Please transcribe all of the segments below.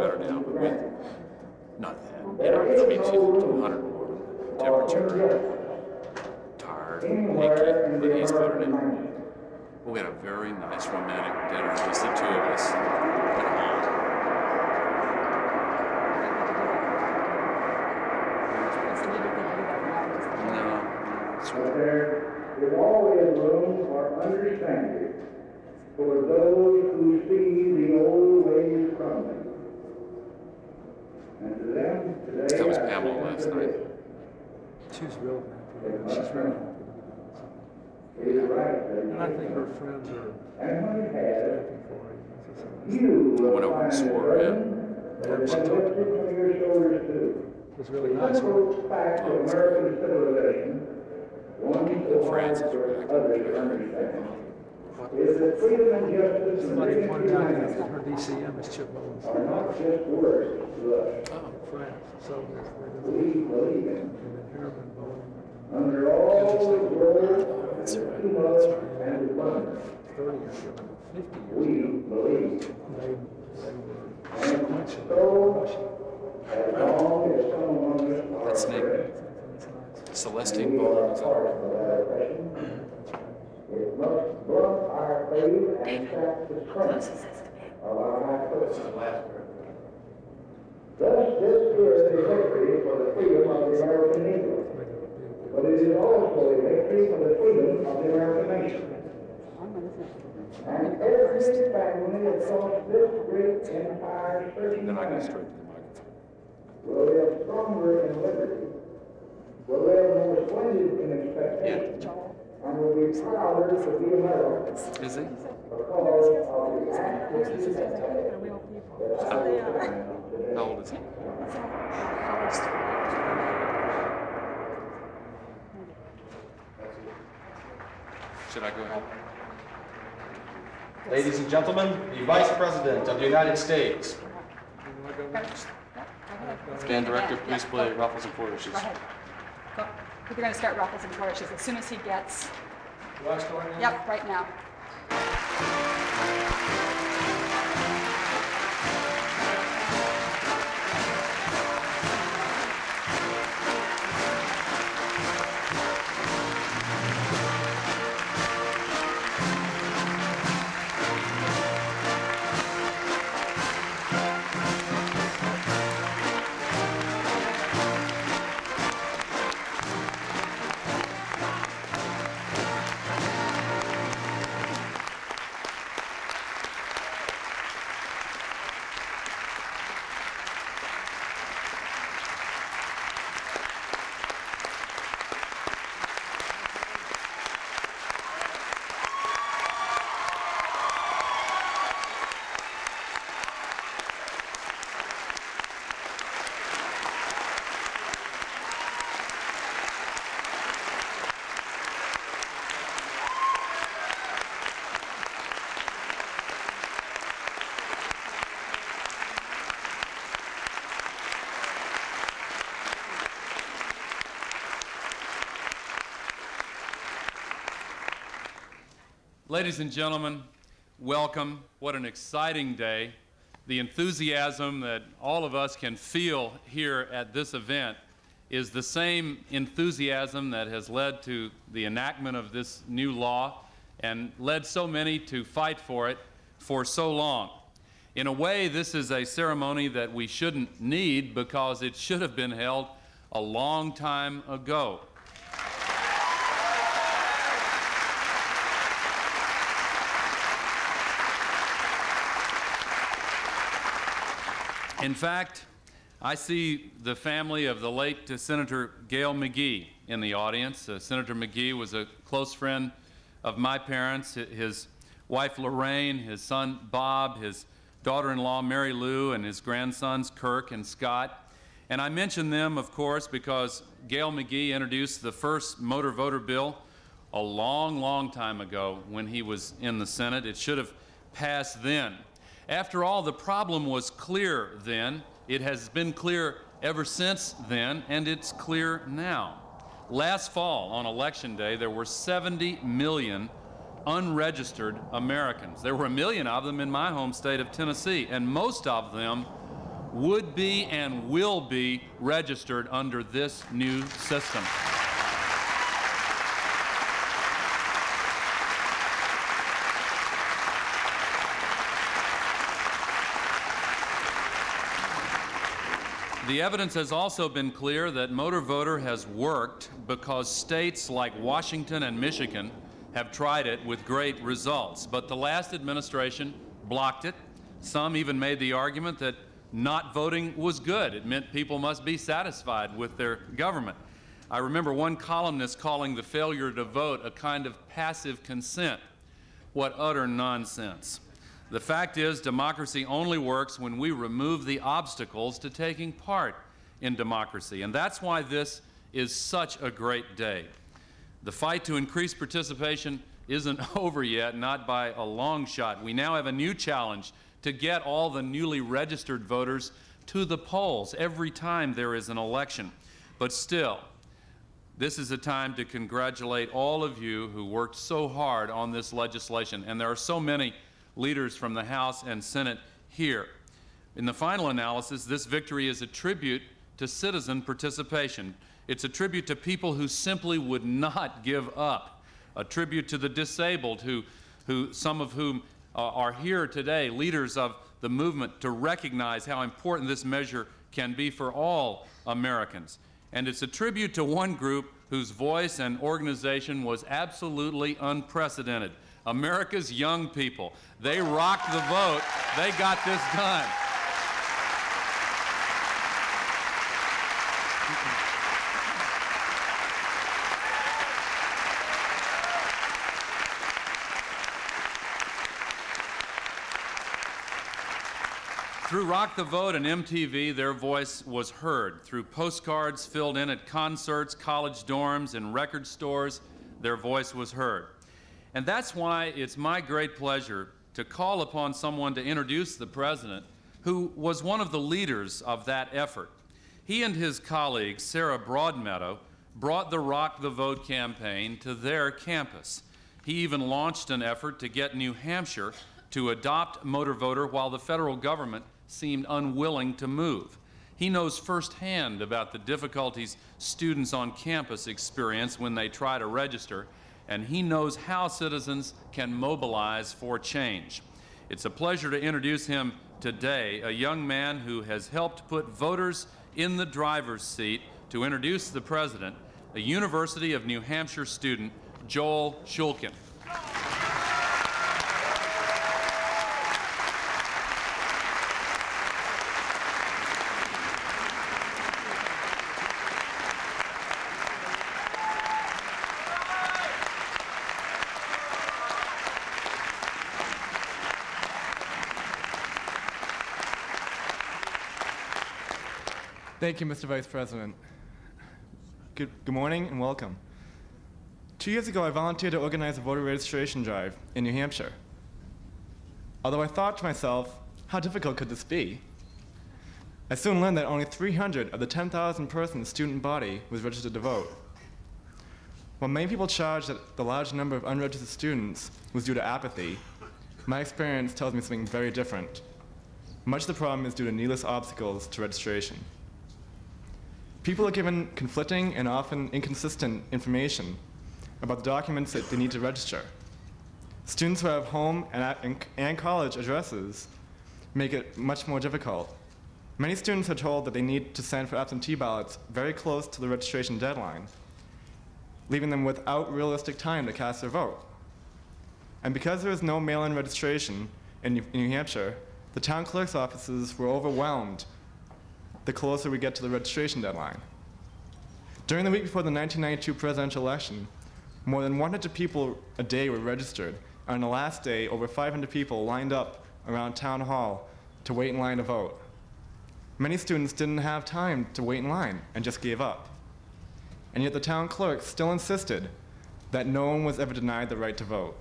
better now, but with not that. You know, it means you 200 more temperature, tired, achy, but he's better now. Well, we had a very nice romantic dinner, just the two of us at home. No, it's but there is always room for understanding for those who see the old ways crumbling. And to them today, that was Pamela last night. She's real happy. She's very happy. And I think her friends are happy for her. I went over and swore her in. Yeah, she talked about it. It was really nice. Francis Somebody pointed out that her DCM is Chip Bowen's. Are not just words to us. France. So We believe in. and then Harriman Bowen. Under all the world, too much and abundance. 30 years ago, 50 years We ago. believe. They were And sequential. so, as long as some among us are That's Nick. Celestine Bowen is our. it must blunt our faith and sap the strength of our high purpose. Thus, this is a victory for the freedom of the American Negro, but it is also a victory for the freedom of the American nation. And every family across this great empire stretching Then I go land straight to the microphone. will live stronger in liberty, will live more splendid in expectation, and will be prouder to be American Is he? because of the active How old is he? Should I go ahead? Ladies and gentlemen, the Vice President of the United States. Band Director, please play Ruffles and Flourishes. Go ahead. We're going to start Ruffles and Flourishes as soon as he gets. Do I start now? Yep, right now. Ladies and gentlemen, welcome. What an exciting day. The enthusiasm that all of us can feel here at this event is the same enthusiasm that has led to the enactment of this new law and led so many to fight for it for so long. In a way, this is a ceremony that we shouldn't need because it should have been held a long time ago. In fact, I see the family of the late Senator Gail McGee in the audience. Senator McGee was a close friend of my parents, his wife Lorraine, his son Bob, his daughter-in-law Mary Lou, and his grandsons Kirk and Scott. And I mention them, of course, because Gail McGee introduced the first motor voter bill a long, long time ago when he was in the Senate. It should have passed then. After all, the problem was clear then. It has been clear ever since then, and it's clear now. Last fall, on Election Day, there were 70 million unregistered Americans. There were 1 million of them in my home state of Tennessee, and most of them would be and will be registered under this new system. The evidence has also been clear that motor voter has worked because states like Washington and Michigan have tried it with great results. But the last administration blocked it. Some even made the argument that not voting was good. It meant people must be satisfied with their government. I remember one columnist calling the failure to vote a kind of passive consent. What utter nonsense. The fact is, democracy only works when we remove the obstacles to taking part in democracy. And that's why this is such a great day. The fight to increase participation isn't over yet, not by a long shot. We now have a new challenge to get all the newly registered voters to the polls every time there is an election. But still, this is a time to congratulate all of you who worked so hard on this legislation. And there are so many leaders from the House and Senate here. In the final analysis, this victory is a tribute to citizen participation. It's a tribute to people who simply would not give up, a tribute to the disabled, some of whom are here today, leaders of the movement, to recognize how important this measure can be for all Americans. And it's a tribute to one group whose voice and organization was absolutely unprecedented. America's young people. They rocked the vote. They got this done. Through Rock the Vote and MTV, their voice was heard. Through postcards filled in at concerts, college dorms, and record stores, their voice was heard. And that's why it's my great pleasure to call upon someone to introduce the President, who was one of the leaders of that effort. He and his colleague, Sarah Broadmeadow, brought the Rock the Vote campaign to their campus. He even launched an effort to get New Hampshire to adopt motor voter while the federal government seemed unwilling to move. He knows firsthand about the difficulties students on campus experience when they try to register, and he knows how citizens can mobilize for change. It's a pleasure to introduce him today, a young man who has helped put voters in the driver's seat, to introduce the President, a University of New Hampshire student, Joel Shulkin. Thank you, Mr. Vice President. Good morning and welcome. 2 years ago, I volunteered to organize a voter registration drive in New Hampshire. Although I thought to myself, how difficult could this be? I soon learned that only 300 of the 10,000-person student body was registered to vote. While many people charge that the large number of unregistered students was due to apathy, my experience tells me something very different. Much of the problem is due to needless obstacles to registration. People are given conflicting and often inconsistent information about the documents that they need to register. Students who have home and college addresses make it much more difficult. Many students are told that they need to send for absentee ballots very close to the registration deadline, leaving them without realistic time to cast their vote. And because there is no mail-in registration in New Hampshire, the town clerk's offices were overwhelmed the closer we get to the registration deadline. During the week before the 1992 presidential election, more than 100 people a day were registered, and on the last day, over 500 people lined up around Town Hall to wait in line to vote. Many students didn't have time to wait in line and just gave up. And yet the town clerk still insisted that no one was ever denied the right to vote.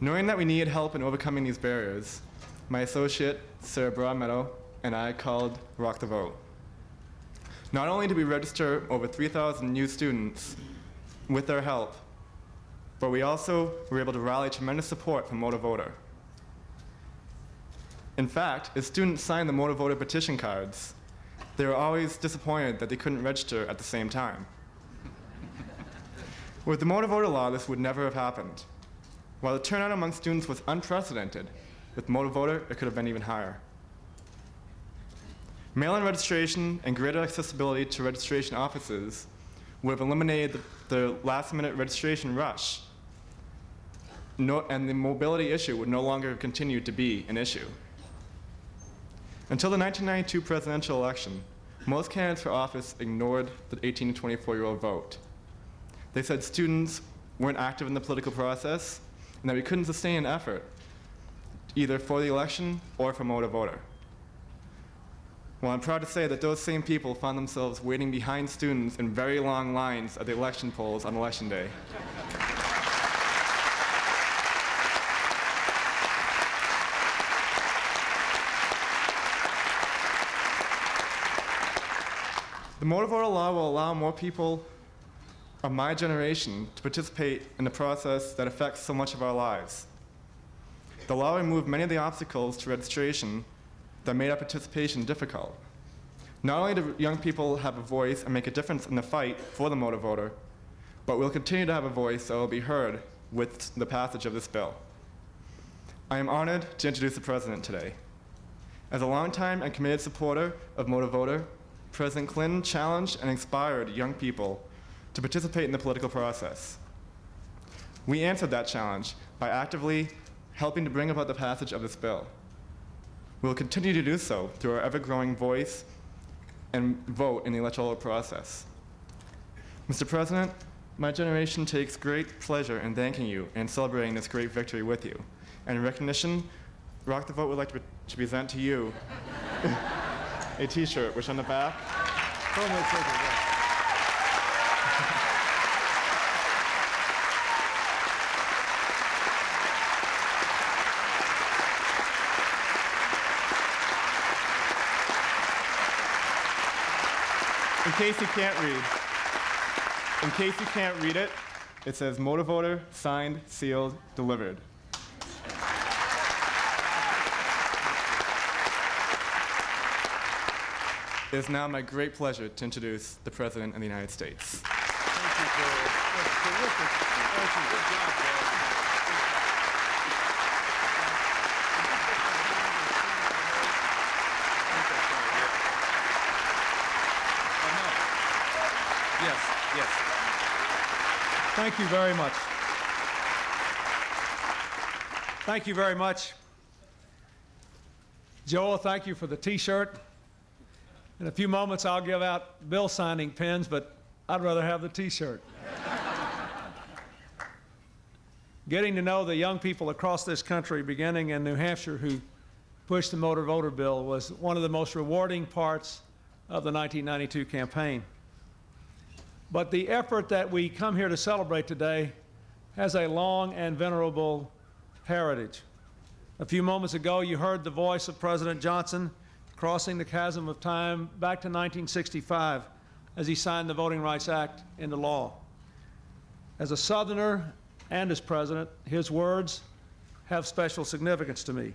Knowing that we needed help in overcoming these barriers, my associate, Sarah Broadmeadow, and I called Rock the Vote. Not only did we register over 3,000 new students with their help, but we also were able to rally tremendous support from Motor Voter. In fact, as students signed the motor voter petition cards, they were always disappointed that they couldn't register at the same time. With the motor voter law, this would never have happened. While the turnout among students was unprecedented, with motor voter, it could have been even higher. Mail-in registration and greater accessibility to registration offices would have eliminated the last-minute registration rush, and the mobility issue would no longer have continued to be an issue. Until the 1992 presidential election, most candidates for office ignored the 18 to 24-year-old vote. They said students weren't active in the political process and that we couldn't sustain an effort either for the election or for motor voter. Well, I'm proud to say that those same people found themselves waiting behind students in very long lines at the election polls on Election Day. The motor voter law will allow more people of my generation to participate in the process that affects so much of our lives. The law removed many of the obstacles to registration that made our participation difficult. Not only do young people have a voice and make a difference in the fight for the motor voter, but we'll continue to have a voice that will be heard with the passage of this bill. I am honored to introduce the President today. As a longtime and committed supporter of motor voter, President Clinton challenged and inspired young people to participate in the political process. We answered that challenge by actively helping to bring about the passage of this bill. We will continue to do so through our ever-growing voice and vote in the electoral process. Mr. President, my generation takes great pleasure in thanking you and celebrating this great victory with you. And in recognition, Rock the Vote would like to present to you a t-shirt, which on the back, in case you can't read it, it says motor voter, signed, sealed, delivered. It is now my great pleasure to introduce the President of the United States. Thank you, Bill. That's terrific. Thank you. Good job, Bill. Yes. Thank you very much. Thank you very much. Joel, thank you for the T-shirt. In a few moments, I'll give out bill signing pens, but I'd rather have the T-shirt. Getting to know the young people across this country, beginning in New Hampshire, who pushed the motor voter bill was one of the most rewarding parts of the 1992 campaign. But the effort that we come here to celebrate today has a long and venerable heritage. A few moments ago, you heard the voice of President Johnson crossing the chasm of time back to 1965 as he signed the Voting Rights Act into law. As a Southerner and as President, his words have special significance to me.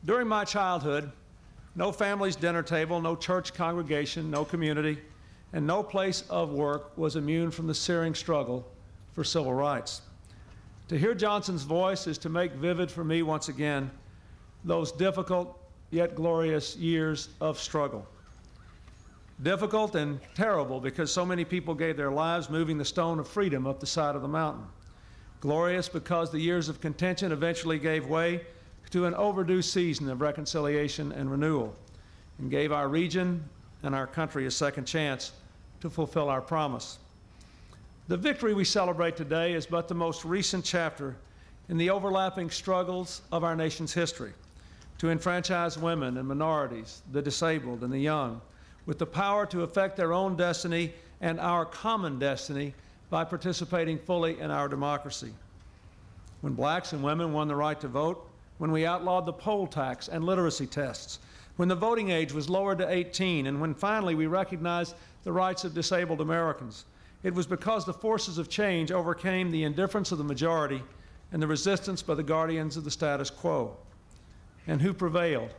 During my childhood, no family's dinner table, no church congregation, no community, and no place of work was immune from the searing struggle for civil rights. To hear Johnson's voice is to make vivid for me once again those difficult yet glorious years of struggle. Difficult and terrible because so many people gave their lives moving the stone of freedom up the side of the mountain. Glorious because the years of contention eventually gave way to an overdue season of reconciliation and renewal, and gave our region and our country a second chance to fulfill our promise. The victory we celebrate today is but the most recent chapter in the overlapping struggles of our nation's history to enfranchise women and minorities, the disabled and the young, with the power to affect their own destiny and our common destiny by participating fully in our democracy. When blacks and women won the right to vote, when we outlawed the poll tax and literacy tests, when the voting age was lowered to 18, and when finally we recognized the rights of disabled Americans, it was because the forces of change overcame the indifference of the majority and the resistance by the guardians of the status quo. And who prevailed?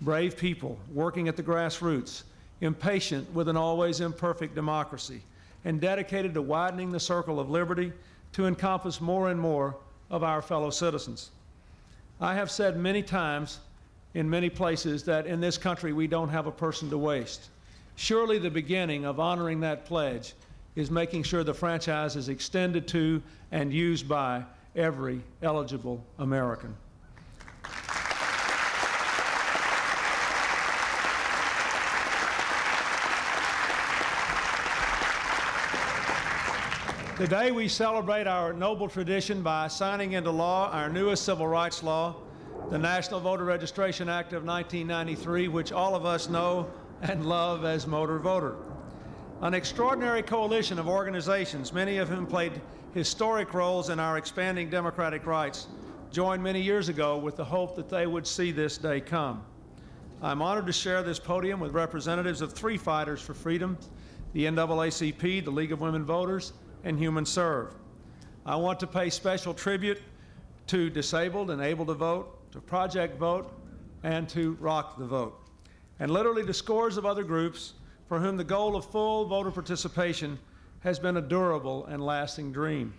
Brave people working at the grassroots, impatient with an always imperfect democracy, and dedicated to widening the circle of liberty to encompass more and more of our fellow citizens. I have said many times in many places that in this country we don't have a person to waste. Surely the beginning of honoring that pledge is making sure the franchise is extended to and used by every eligible American. Today we celebrate our noble tradition by signing into law our newest civil rights law, the National Voter Registration Act of 1993, which all of us know and love as Motor Voter. An extraordinary coalition of organizations, many of whom played historic roles in our expanding democratic rights, joined many years ago with the hope that they would see this day come. I'm honored to share this podium with representatives of three fighters for freedom, the NAACP, the League of Women Voters, and Human Serve. I want to pay special tribute to Disabled and Able to Vote, to Project Vote, and to Rock the Vote, and literally to scores of other groups for whom the goal of full voter participation has been a durable and lasting dream.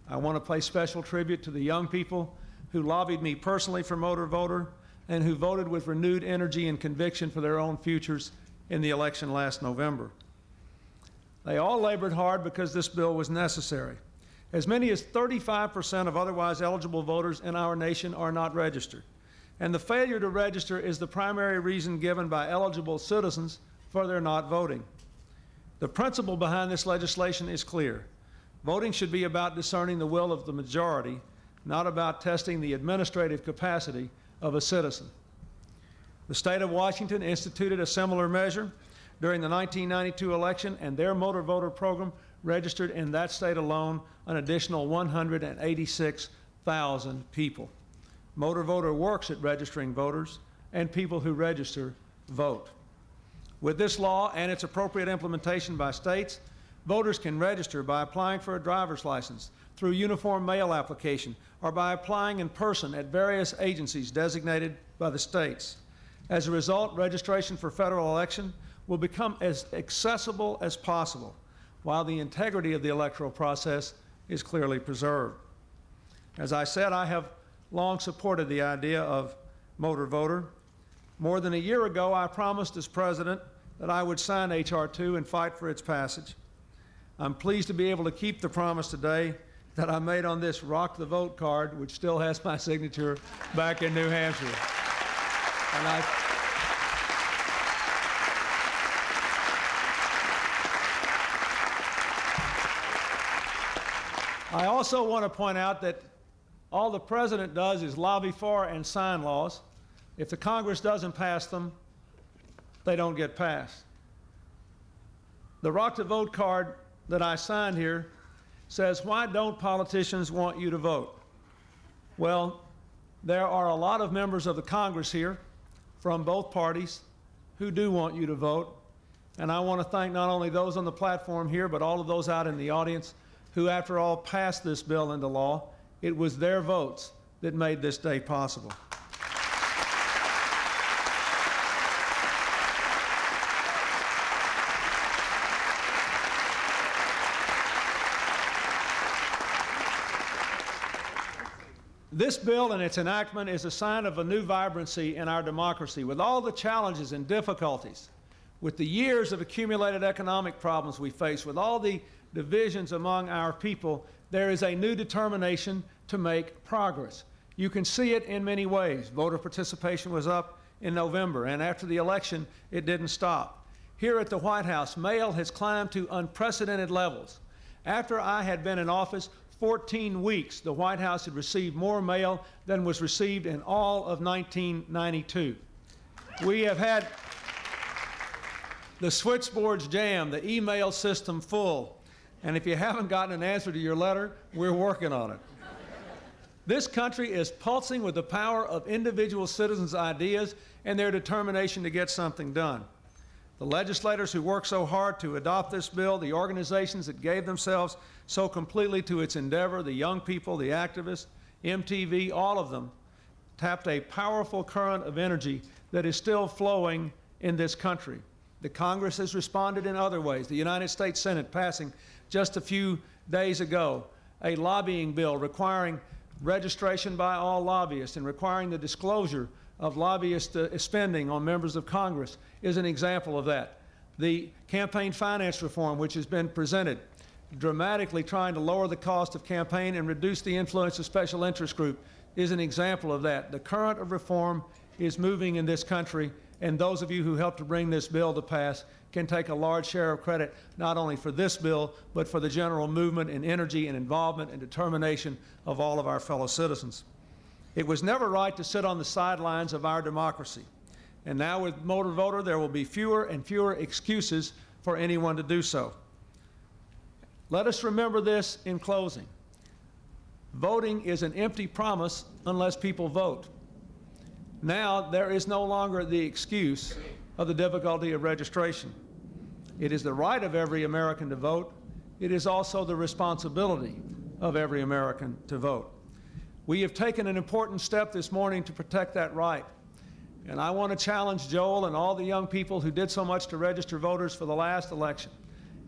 I want to pay special tribute to the young people who lobbied me personally for Motor Voter and who voted with renewed energy and conviction for their own futures in the election last November. They all labored hard because this bill was necessary. As many as 35% of otherwise eligible voters in our nation are not registered, and the failure to register is the primary reason given by eligible citizens for their not voting. The principle behind this legislation is clear. Voting should be about discerning the will of the majority, not about testing the administrative capacity of a citizen. The state of Washington instituted a similar measure during the 1992 election, and their Motor Voter program registered in that state alone an additional 186,000 people. Motor Voter works at registering voters, and people who register vote. With this law and its appropriate implementation by states, voters can register by applying for a driver's license, through uniform mail application, or by applying in person at various agencies designated by the states. As a result, registration for federal election will become as accessible as possible, while the integrity of the electoral process is clearly preserved. As I said, I have long supported the idea of Motor Voter. More than a year ago, I promised as president that I would sign H.R. 2 and fight for its passage. I'm pleased to be able to keep the promise today that I made on this Rock the Vote card, which still has my signature back in New Hampshire. And I also want to point out that all the president does is lobby for and sign laws. If the Congress doesn't pass them, they don't get passed. The Rock the Vote card that I signed here says, why don't politicians want you to vote? Well, there are a lot of members of the Congress here from both parties who do want you to vote. And I want to thank not only those on the platform here, but all of those out in the audience who, after all, passed this bill into law. It was their votes that made this day possible. This bill and its enactment is a sign of a new vibrancy in our democracy. With all the challenges and difficulties, with the years of accumulated economic problems we face, with all the divisions among our people, there is a new determination to make progress. You can see it in many ways. Voter participation was up in November, and after the election, it didn't stop. Here at the White House, mail has climbed to unprecedented levels. After I had been in office 14 weeks, the White House had received more mail than was received in all of 1992. We have had the switchboards jammed, the email system full, and if you haven't gotten an answer to your letter, we're working on it. This country is pulsing with the power of individual citizens' ideas and their determination to get something done. The legislators who worked so hard to adopt this bill, the organizations that gave themselves so completely to its endeavor, the young people, the activists, MTV, all of them, tapped a powerful current of energy that is still flowing in this country. The Congress has responded in other ways. The United States Senate passing just a few days ago a lobbying bill requiring registration by all lobbyists and requiring the disclosure of lobbyist spending on members of Congress is an example of that. The campaign finance reform, which has been presented, dramatically trying to lower the cost of campaign and reduce the influence of special interest groups, is an example of that. The current of reform is moving in this country, and those of you who helped to bring this bill to pass can take a large share of credit not only for this bill, but for the general movement and energy and involvement and determination of all of our fellow citizens. It was never right to sit on the sidelines of our democracy. And now with motor voter, there will be fewer and fewer excuses for anyone to do so. Let us remember this in closing. Voting is an empty promise unless people vote. Now, there is no longer the excuse of the difficulty of registration. It is the right of every American to vote. It is also the responsibility of every American to vote. We have taken an important step this morning to protect that right. And I want to challenge Joel and all the young people who did so much to register voters for the last election,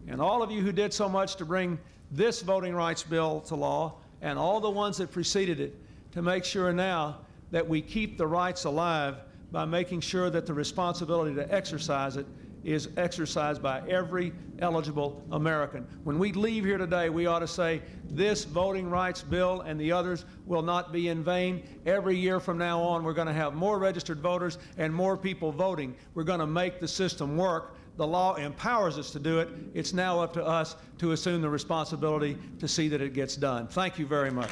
and all of you who did so much to bring this voting rights bill to law, and all the ones that preceded it, to make sure now that we keep the rights alive by making sure that the responsibility to exercise it is exercised by every eligible American. When we leave here today, we ought to say, this voting rights bill and the others will not be in vain. Every year from now on, we're going to have more registered voters and more people voting. We're going to make the system work. The law empowers us to do it. It's now up to us to assume the responsibility to see that it gets done. Thank you very much.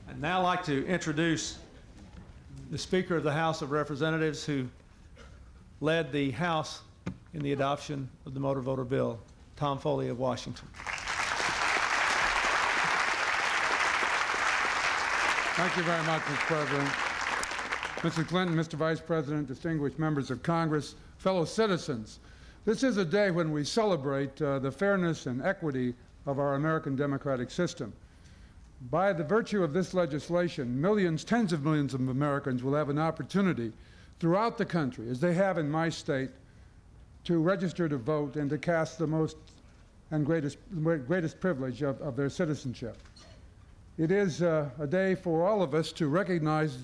I'd now like to introduce the Speaker of the House of Representatives who led the House in the adoption of the motor voter bill, Tom Foley of Washington. Thank you very much, Mr. President. Mr. Clinton, Mr. Vice President, distinguished members of Congress, fellow citizens, this is a day when we celebrate the fairness and equity of our American democratic system. By the virtue of this legislation, millions, tens of millions of Americans will have an opportunity throughout the country, as they have in my state, to register to vote and to cast the most and greatest privilege of their citizenship. It is a day for all of us to recognize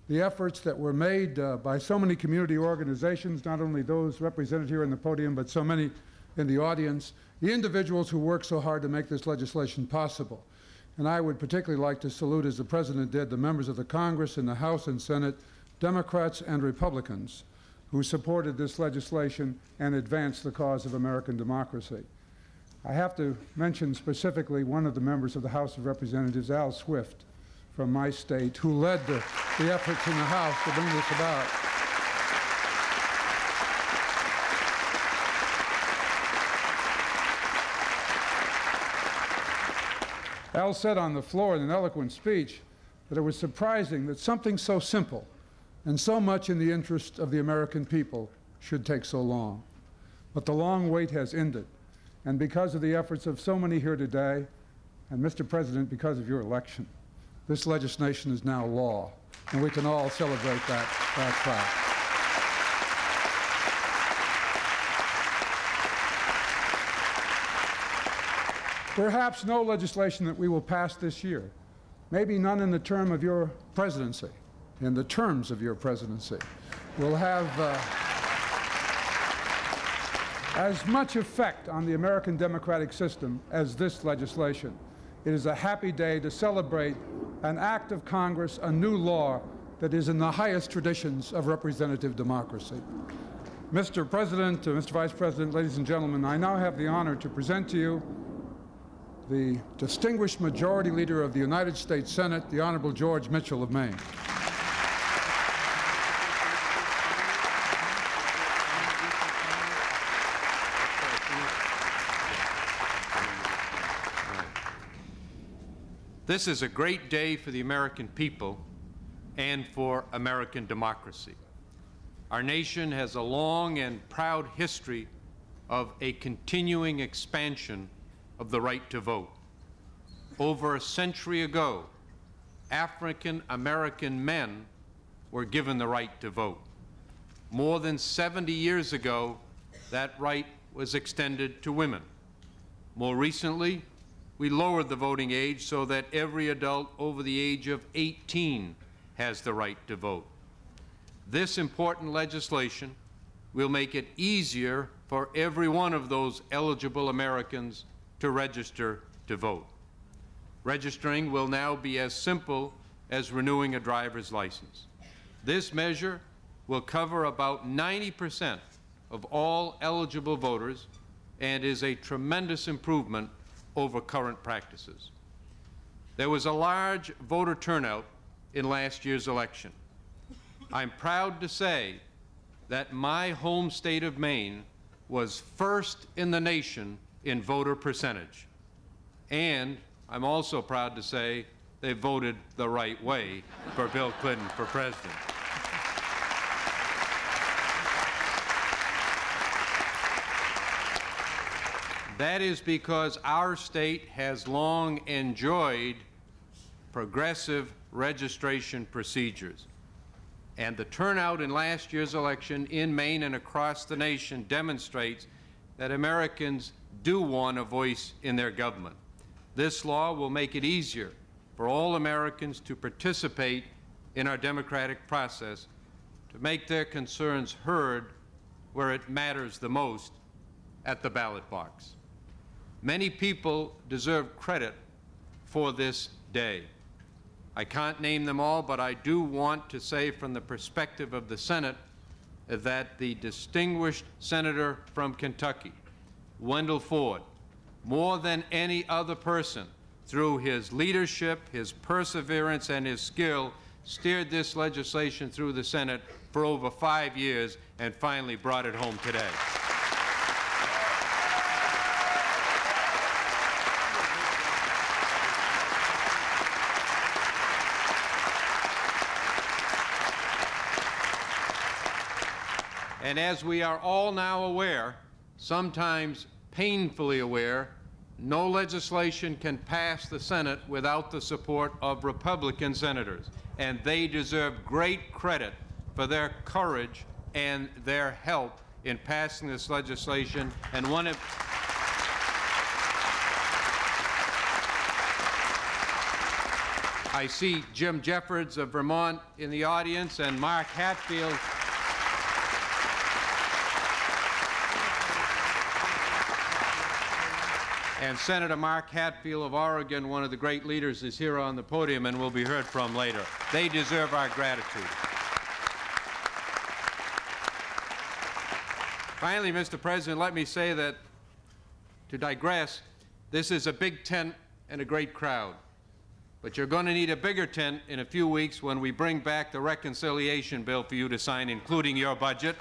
the efforts that were made by so many community organizations, not only those represented here in the podium, but so many in the audience, the individuals who worked so hard to make this legislation possible. And I would particularly like to salute, as the President did, the members of the Congress and the House and Senate, Democrats and Republicans, who supported this legislation and advanced the cause of American democracy. I have to mention specifically one of the members of the House of Representatives, Al Swift, from my state, who led the efforts in the House to bring this about. Al said on the floor in an eloquent speech that it was surprising that something so simple and so much in the interest of the American people should take so long. But the long wait has ended, and because of the efforts of so many here today, and Mr. President, because of your election, this legislation is now law, and we can all celebrate that fact. Perhaps no legislation that we will pass this year, maybe none in the term of your presidency, in the terms of your presidency, will have as much effect on the American democratic system as this legislation. It is a happy day to celebrate an act of Congress, a new law that is in the highest traditions of representative democracy. Mr. President, Mr. Vice President, ladies and gentlemen, I now have the honor to present to you the distinguished Majority Leader of the United States Senate, the Honorable George Mitchell of Maine. This is a great day for the American people and for American democracy. Our nation has a long and proud history of a continuing expansion of the right to vote. Over a century ago, African American men were given the right to vote. More than 70 years ago, that right was extended to women. More recently, we lowered the voting age so that every adult over the age of 18 has the right to vote. This important legislation will make it easier for every one of those eligible Americans to register to vote. Registering will now be as simple as renewing a driver's license. This measure will cover about 90% of all eligible voters and is a tremendous improvement over current practices. There was a large voter turnout in last year's election. I'm proud to say that my home state of Maine was first in the nation in voter percentage. And I'm also proud to say they voted the right way for Bill Clinton for president. That is because our state has long enjoyed progressive registration procedures. And the turnout in last year's election in Maine and across the nation demonstrates that Americans do want a voice in their government. This law will make it easier for all Americans to participate in our democratic process, to make their concerns heard where it matters the most, at the ballot box. Many people deserve credit for this day. I can't name them all, but I do want to say from the perspective of the Senate that the distinguished senator from Kentucky, Wendell Ford, more than any other person, through his leadership, his perseverance, and his skill, steered this legislation through the Senate for over 5 years and finally brought it home today. And as we are all now aware, sometimes painfully aware, no legislation can pass the Senate without the support of Republican senators. And they deserve great credit for their courage and their help in passing this legislation. And one of I see Jim Jeffords of Vermont in the audience, and Mark Hatfield. And Senator Mark Hatfield of Oregon, one of the great leaders, is here on the podium and will be heard from later. They deserve our gratitude. Finally, Mr. President, let me say that, to digress, this is a big tent and a great crowd. But you're going to need a bigger tent in a few weeks when we bring back the reconciliation bill for you to sign, including your budget.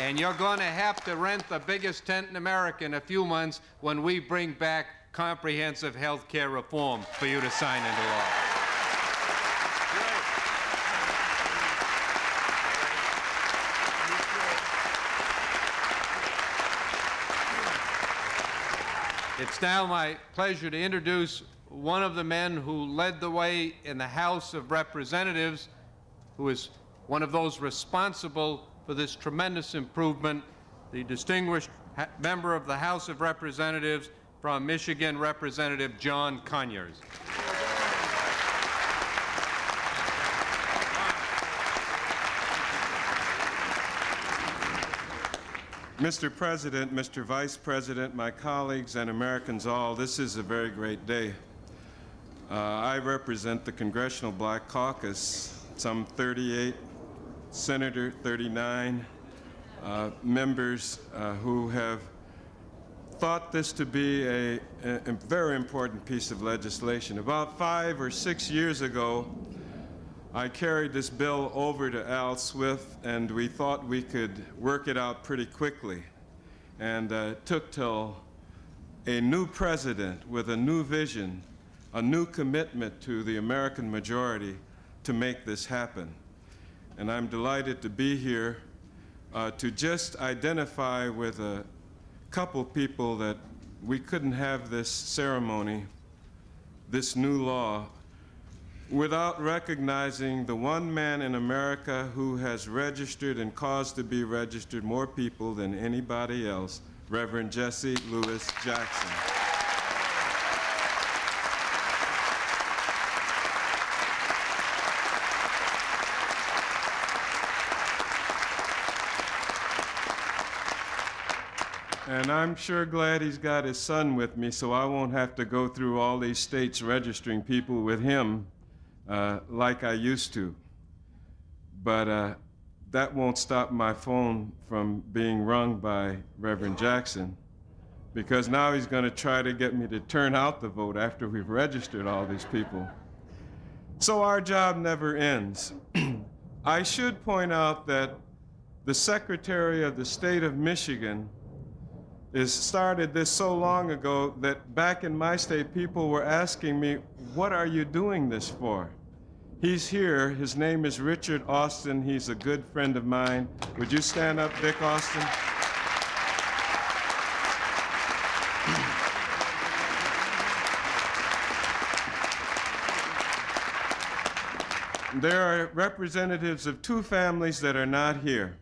And you're going to have to rent the biggest tent in America in a few months when we bring back comprehensive health care reform for you to sign into law. It's now my pleasure to introduce one of the men who led the way in the House of Representatives, who is one of those responsible for this tremendous improvement, the distinguished member of the House of Representatives from Michigan, Representative John Conyers. Mr. President, Mr. Vice President, my colleagues and Americans all, this is a very great day. I represent the Congressional Black Caucus, some 38 Senator, 39 members who have thought this to be a very important piece of legislation. About 5 or 6 years ago, I carried this bill over to Al Swift, and we thought we could work it out pretty quickly. And it took till a new president with a new vision, a new commitment to the American majority to make this happen. And I'm delighted to be here to just identify with a couple people that we couldn't have this ceremony, this new law, without recognizing the one man in America who has registered and caused to be registered more people than anybody else, Reverend Jesse Louis Jackson. And I'm sure glad he's got his son with me, so I won't have to go through all these states registering people with him like I used to. But that won't stop my phone from being rung by Reverend Jackson, because now he's going to try to get me to turn out the vote after we've registered all these people. So our job never ends. I should point out that the Secretary of the State of Michigan started this so long ago that back in my state, people were asking me, what are you doing this for? He's here. His name is Richard Austin. He's a good friend of mine. Would you stand up, Dick Austin? There are representatives of two families that are not here.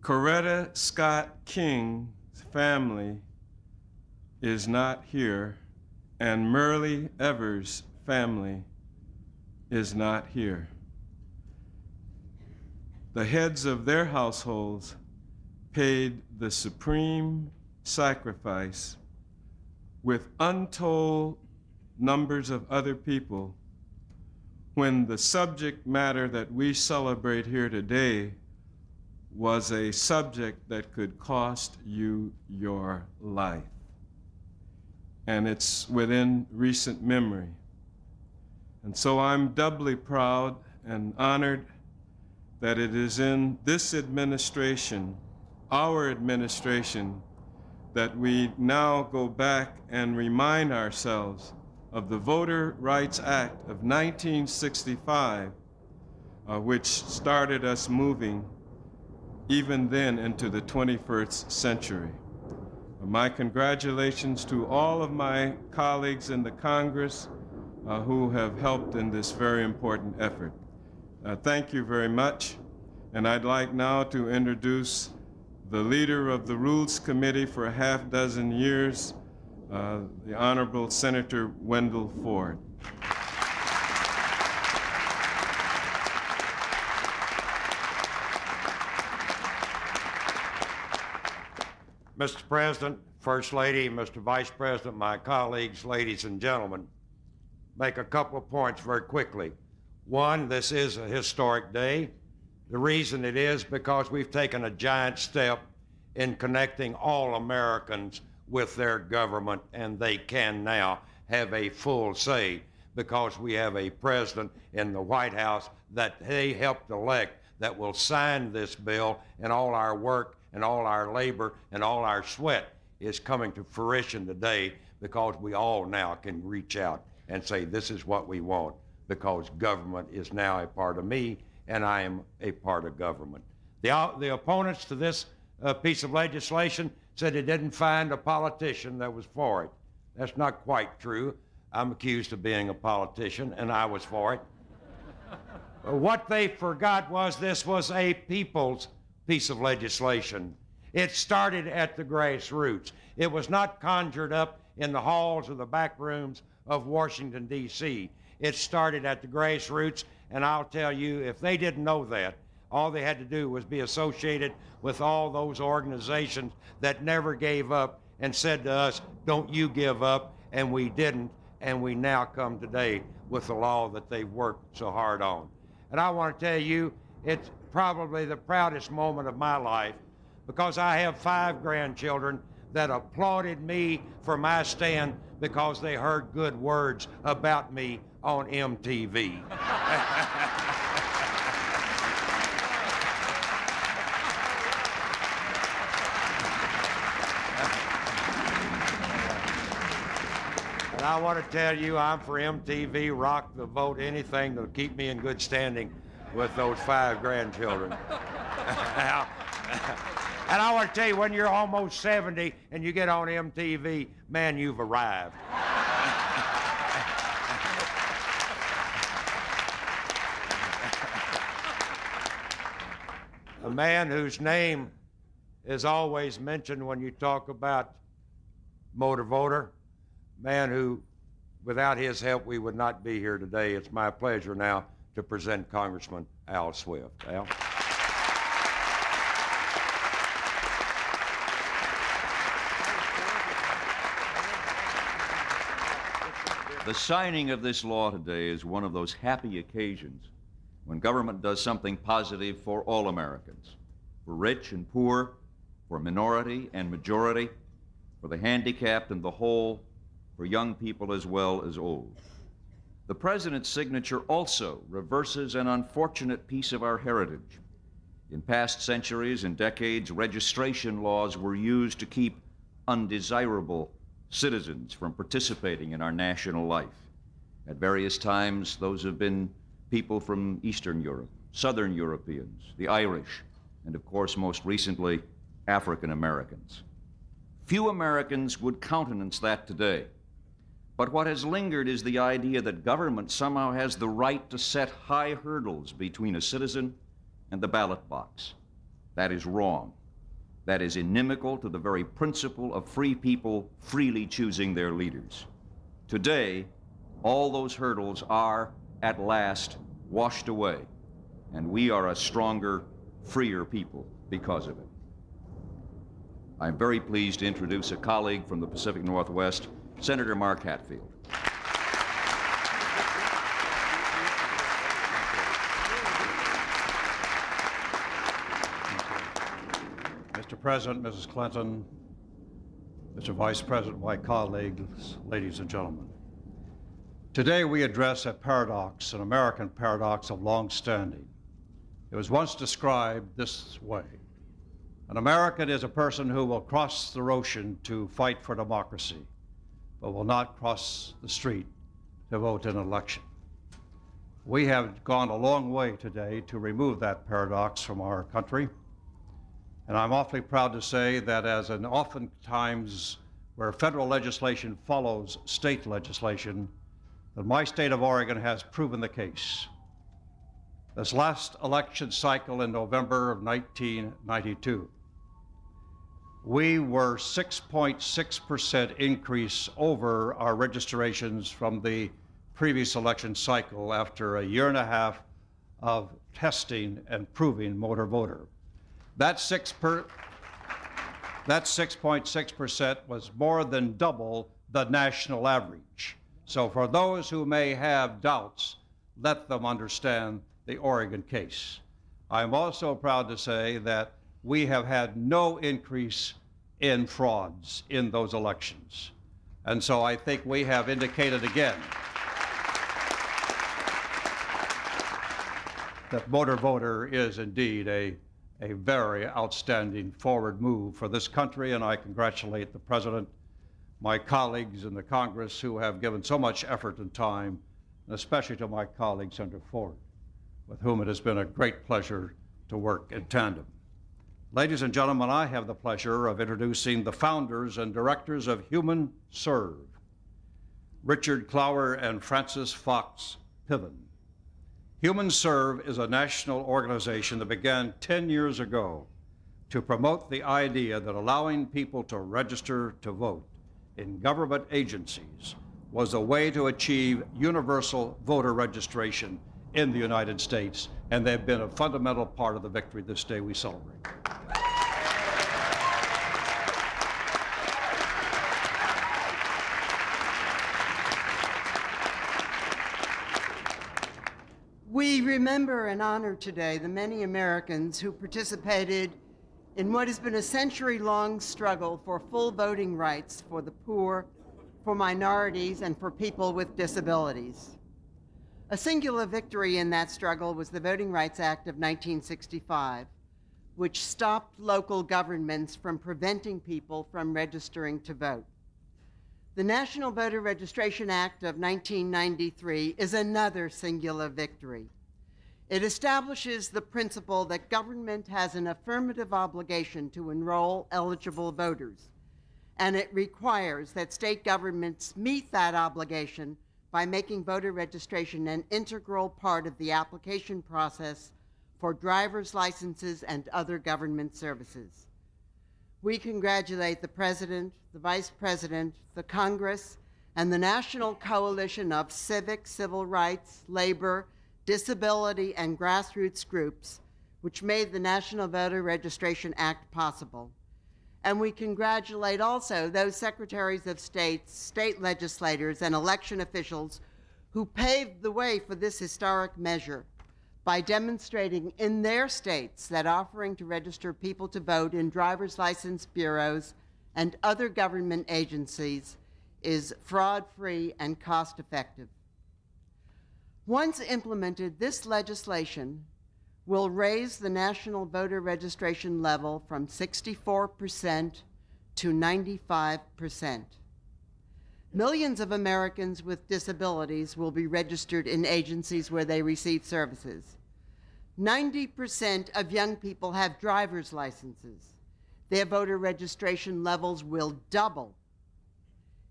Coretta Scott King's family is not here, and Merle Evers' family is not here. The heads of their households paid the supreme sacrifice with untold numbers of other people when the subject matter that we celebrate here today was a subject that could cost you your life. And it's within recent memory. And so I'm doubly proud and honored that it is in this administration, our administration, that we now go back and remind ourselves of the Voter Rights Act of 1965, which started us moving even then into the 21st century. My congratulations to all of my colleagues in the Congress who have helped in this very important effort. Thank you very much. And I'd like now to introduce the leader of the Rules Committee for a half-dozen years, the Honorable Senator Wendell Ford. Mr. President, First Lady, Mr. Vice President, my colleagues, ladies and gentlemen, make a couple of points very quickly. One, this is a historic day. The reason it is because we've taken a giant step in connecting all Americans with their government, and they can now have a full say because we have a president in the White House that they helped elect that will sign this bill, and all our work and all our labor and all our sweat is coming to fruition today because we all now can reach out and say, this is what we want, because government is now a part of me, and I am a part of government. The opponents to this piece of legislation said they didn't find a politician that was for it. That's not quite true. I'm accused of being a politician, and I was for it. What they forgot was this was a people's piece of legislation. It started at the grassroots. It was not conjured up in the halls or the back rooms of Washington, D.C. It started at the grassroots, and I'll tell you, if they didn't know that, all they had to do was be associated with all those organizations that never gave up and said to us, don't you give up, and we didn't, and we now come today with the law that they've worked so hard on. And I want to tell you, it's probably the proudest moment of my life, because I have 5 grandchildren that applauded me for my stand because they heard good words about me on MTV. And I want to tell you, I'm for MTV, rock the vote, anything that'll keep me in good standing with those 5 grandchildren. And I want to tell you, when you're almost 70 and you get on MTV, man, you've arrived. A man whose name is always mentioned when you talk about motor voter, man who, without his help, we would not be here today. It's my pleasure now to present Congressman Al Swift. Al? The signing of this law today is one of those happy occasions when government does something positive for all Americans, for rich and poor, for minority and majority, for the handicapped and the whole, for young people as well as old. The President's signature also reverses an unfortunate piece of our heritage. In past centuries and decades, registration laws were used to keep undesirable citizens from participating in our national life. At various times, those have been people from Eastern Europe, Southern Europeans, the Irish, and of course, most recently, African Americans. Few Americans would countenance that today. But what has lingered is the idea that government somehow has the right to set high hurdles between a citizen and the ballot box. That is wrong. That is inimical to the very principle of free people freely choosing their leaders. Today, all those hurdles are, at last, washed away, and we are a stronger, freer people because of it. I'm very pleased to introduce a colleague from the Pacific Northwest, Senator Mark Hatfield. Mr. President, Mrs. Clinton, Mr. Vice President, my colleagues, ladies and gentlemen. Today we address a paradox, an American paradox of long standing. It was once described this way. An American is a person who will cross the ocean to fight for democracy, but will not cross the street to vote in an election. We have gone a long way today to remove that paradox from our country. And I'm awfully proud to say that as in oftentimes where federal legislation follows state legislation, that my state of Oregon has proven the case. This last election cycle in November of 1992, we were 6.6% increase over our registrations from the previous election cycle after a year and a half of testing and proving motor voter. That 6.6% was more than double the national average. So for those who may have doubts, let them understand the Oregon case. I'm also proud to say that we have had no increase in frauds in those elections. And so I think we have indicated again that motor voter is indeed a a very outstanding forward move for this country, and I congratulate the President, my colleagues in the Congress who have given so much effort and time, and especially to my colleague, Senator Ford, with whom it has been a great pleasure to work in tandem. Ladies and gentlemen, I have the pleasure of introducing the founders and directors of Human Serve, Richard Clower and Frances Fox Piven. Human Serve is a national organization that began 10 years ago to promote the idea that allowing people to register to vote in government agencies was a way to achieve universal voter registration in the United States, and they've been a fundamental part of the victory this day we celebrate. We remember and honor today the many Americans who participated in what has been a century-long struggle for full voting rights for the poor, for minorities, and for people with disabilities. A singular victory in that struggle was the Voting Rights Act of 1965, which stopped local governments from preventing people from registering to vote. The National Voter Registration Act of 1993 is another singular victory. It establishes the principle that government has an affirmative obligation to enroll eligible voters, and it requires that state governments meet that obligation by making voter registration an integral part of the application process for driver's licenses and other government services. We congratulate the President, the Vice President, the Congress, and the National Coalition of civic, civil rights, labor, disability, and grassroots groups, which made the National Voter Registration Act possible. And we congratulate also those secretaries of state, state legislators, and election officials who paved the way for this historic measure by demonstrating in their states that offering to register people to vote in driver's license bureaus and other government agencies is fraud-free and cost-effective. Once implemented, this legislation will raise the national voter registration level from 64% to 95%. Millions of Americans with disabilities will be registered in agencies where they receive services. 90% of young people have driver's licenses. Their voter registration levels will double.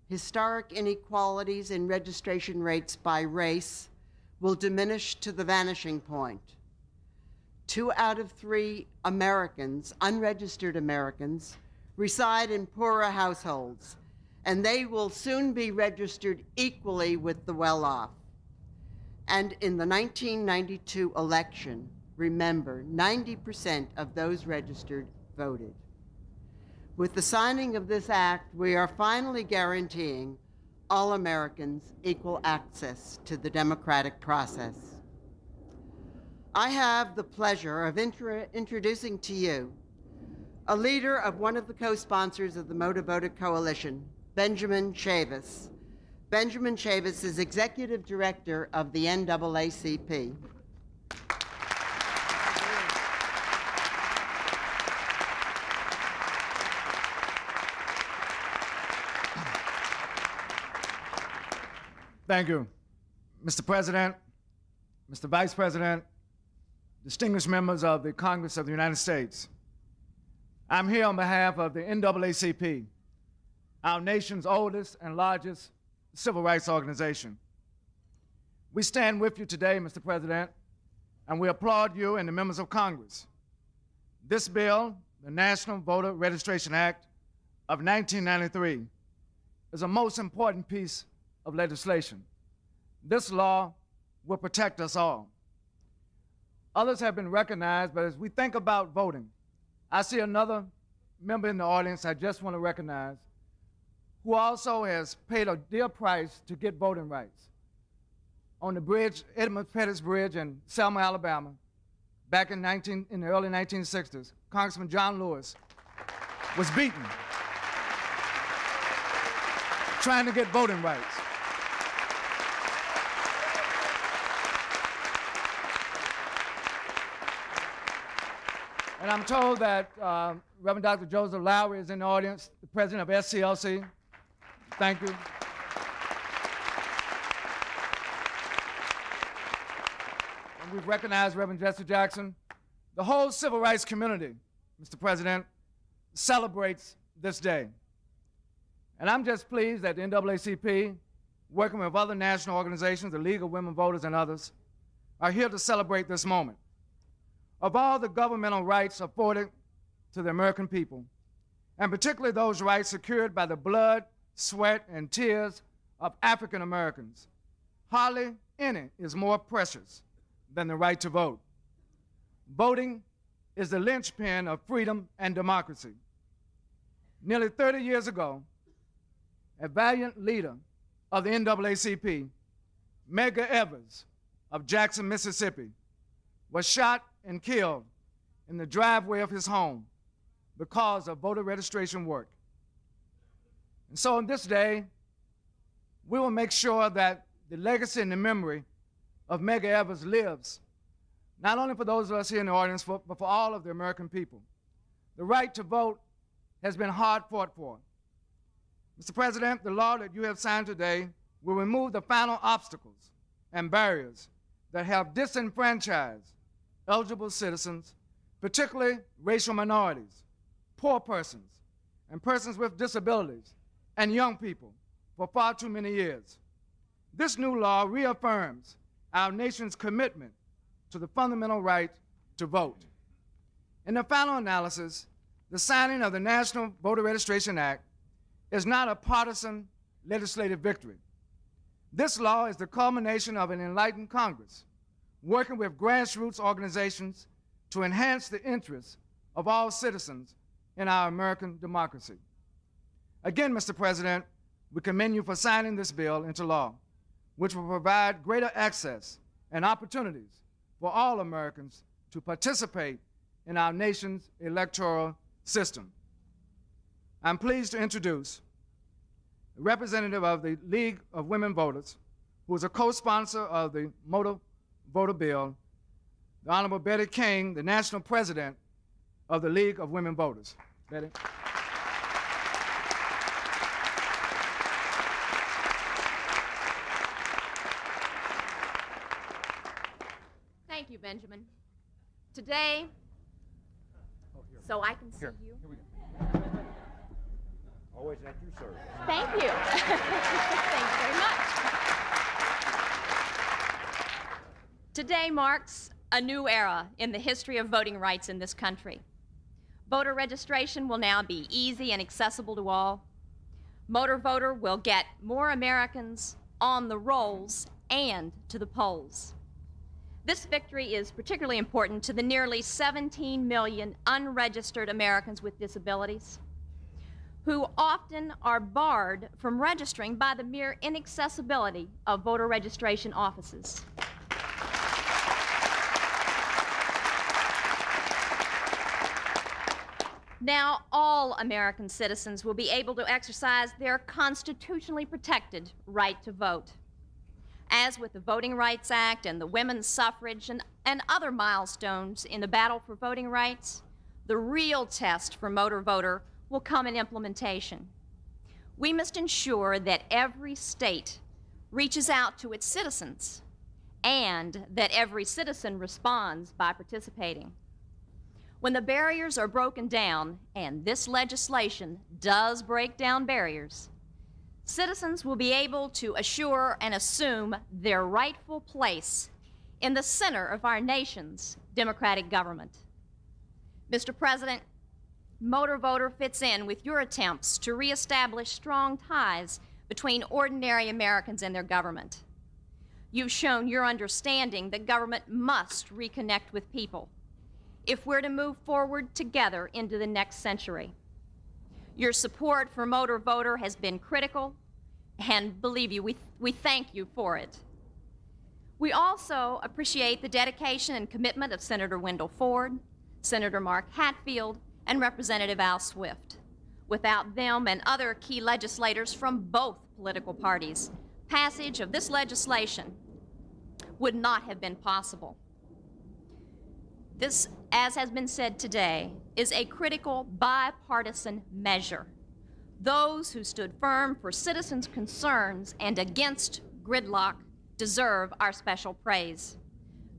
Historic inequalities in registration rates by race will diminish to the vanishing point. 2 out of 3 Americans, unregistered Americans, reside in poorer households, and they will soon be registered equally with the well-off. And in the 1992 election, remember, 90% of those registered voted. With the signing of this act, we are finally guaranteeing all Americans equal access to the democratic process. I have the pleasure of introducing to you a leader of one of the co-sponsors of the Motor Voter Coalition, Benjamin Chavis. Benjamin Chavis is Executive Director of the NAACP. Thank you, Mr. President, Mr. Vice President, distinguished members of the Congress of the United States. I'm here on behalf of the NAACP, our nation's oldest and largest civil rights organization. We stand with you today, Mr. President, and we applaud you and the members of Congress. This bill, the National Voter Registration Act of 1993, is a most important piece of legislation. This law will protect us all. Others have been recognized, but as we think about voting, I see another member in the audience I just want to recognize who also has paid a dear price to get voting rights. On the bridge, Edmund Pettus Bridge in Selma, Alabama, back in the early 1960s, Congressman John Lewis was beaten trying to get voting rights. And I'm told that Reverend Dr. Joseph Lowry is in the audience, the president of SCLC. Thank you. And we've recognized Reverend Jesse Jackson. The whole civil rights community, Mr. President, celebrates this day. And I'm just pleased that the NAACP, working with other national organizations, the League of Women Voters and others, are here to celebrate this moment. Of all the governmental rights afforded to the American people, and particularly those rights secured by the blood, sweat, and tears of African Americans, hardly any is more precious than the right to vote. Voting is the linchpin of freedom and democracy. Nearly 30 years ago, a valiant leader of the NAACP, Medgar Evers of Jackson, Mississippi, was shot and killed in the driveway of his home because of voter registration work. And so on this day, we will make sure that the legacy and the memory of Medgar Evers lives, not only for those of us here in the audience, but for all of the American people. The right to vote has been hard fought for. Mr. President, the law that you have signed today will remove the final obstacles and barriers that have disenfranchised eligible citizens, particularly racial minorities, poor persons, and persons with disabilities, and young people for far too many years. This new law reaffirms our nation's commitment to the fundamental right to vote. In the final analysis, the signing of the National Voter Registration Act is not a partisan legislative victory. This law is the culmination of an enlightened Congress working with grassroots organizations to enhance the interests of all citizens in our American democracy. Again, Mr. President, we commend you for signing this bill into law, which will provide greater access and opportunities for all Americans to participate in our nation's electoral system. I'm pleased to introduce a representative of the League of Women Voters, who is a co-sponsor of the Motor Voter Bill, the Honorable Betty King, the national president of the League of Women Voters. Betty. Thank you, Benjamin. Today, so I can see you. Here we go. Always at your service. Thank you. Thank you very much. Today marks a new era in the history of voting rights in this country. Voter registration will now be easy and accessible to all. Motor voter will get more Americans on the rolls and to the polls. This victory is particularly important to the nearly 17 million unregistered Americans with disabilities, who often are barred from registering by the mere inaccessibility of voter registration offices. Now, all American citizens will be able to exercise their constitutionally protected right to vote. As with the Voting Rights Act and the women's suffrage and other milestones in the battle for voting rights, the real test for motor voter will come in implementation. We must ensure that every state reaches out to its citizens and that every citizen responds by participating. When the barriers are broken down, and this legislation does break down barriers, citizens will be able to assure and assume their rightful place in the center of our nation's democratic government. Mr. President, motor voter fits in with your attempts to reestablish strong ties between ordinary Americans and their government. You've shown your understanding that government must reconnect with people if we're to move forward together into the next century. Your support for motor voter has been critical, and believe you, we thank you for it. We also appreciate the dedication and commitment of Senator Wendell Ford, Senator Mark Hatfield, and Representative Al Swift. Without them and other key legislators from both political parties, passage of this legislation would not have been possible. This, as has been said today, is a critical bipartisan measure. Those who stood firm for citizens' concerns and against gridlock deserve our special praise.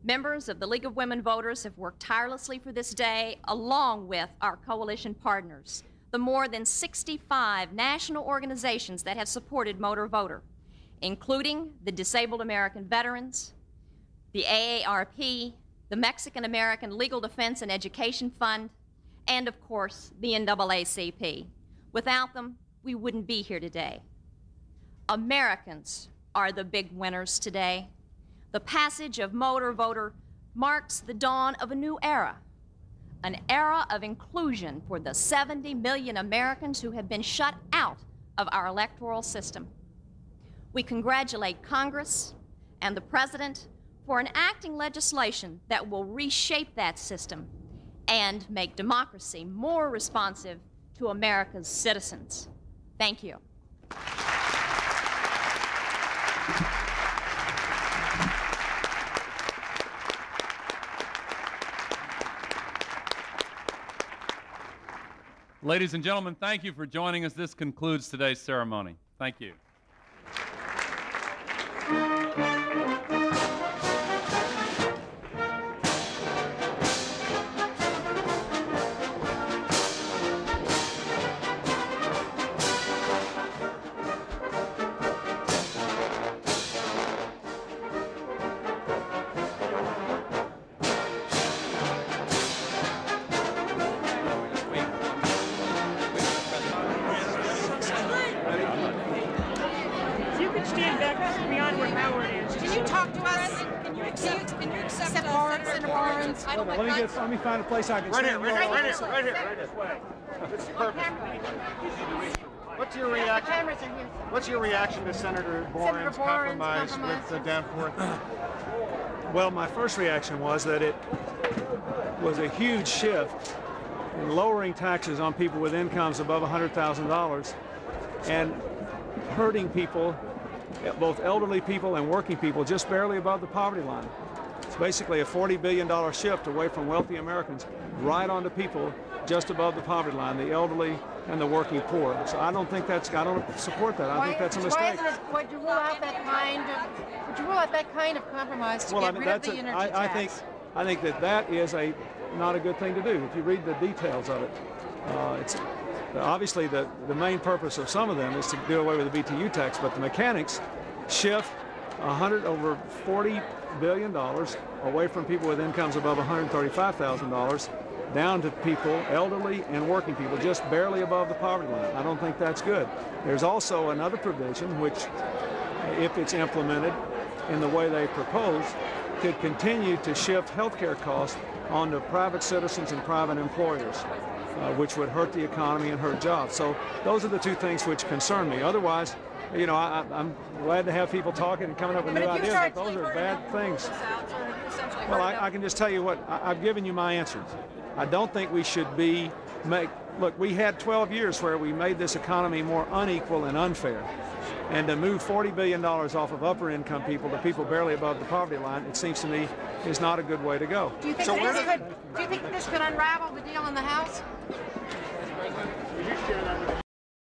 Members of the League of Women Voters have worked tirelessly for this day, along with our coalition partners, the more than 65 national organizations that have supported Motor Voter, including the Disabled American Veterans, the AARP, the Mexican American Legal Defense and Education Fund, and of course, the NAACP. Without them, we wouldn't be here today. Americans are the big winners today. The passage of Motor Voter marks the dawn of a new era, an era of inclusion for the 70 million Americans who have been shut out of our electoral system. We congratulate Congress and the President for enacting legislation that will reshape that system and make democracy more responsive to America's citizens. Thank you. Ladies and gentlemen, thank you for joining us. This concludes today's ceremony. Thank you. Let me find a place I can stand. Right here. This is perfect. What's your reaction to Senator Boren's compromise with Danforth? Well, my first reaction was that it was a huge shift in lowering taxes on people with incomes above $100,000 and hurting people, both elderly people and working people, just barely above the poverty line. It's basically a $40 billion shift away from wealthy Americans right onto people just above the poverty line, the elderly and the working poor. So I don't support that. I think that's a mistake. Would you rule out that kind of compromise to get rid of the energy tax? I think that is not a good thing to do. If you read the details of it, it's obviously the main purpose of some of them is to do away with the BTU tax, but the mechanics shift over $40 billion away from people with incomes above $135,000 down to people, elderly and working people, just barely above the poverty line. I don't think that's good. There's also another provision which, if it's implemented in the way they propose, could continue to shift health care costs onto private citizens and private employers, which would hurt the economy and hurt jobs. So those are the two things which concern me. Otherwise, I'm glad to have people talking and coming up with new ideas, but those are bad things. Well, I can just tell you what, I've given you my answers. I don't think we should look, we had 12 years where we made this economy more unequal and unfair. And to move $40 billion off of upper income people to people barely above the poverty line, it seems to me, is not a good way to go. Do you think this could unravel the deal in the House?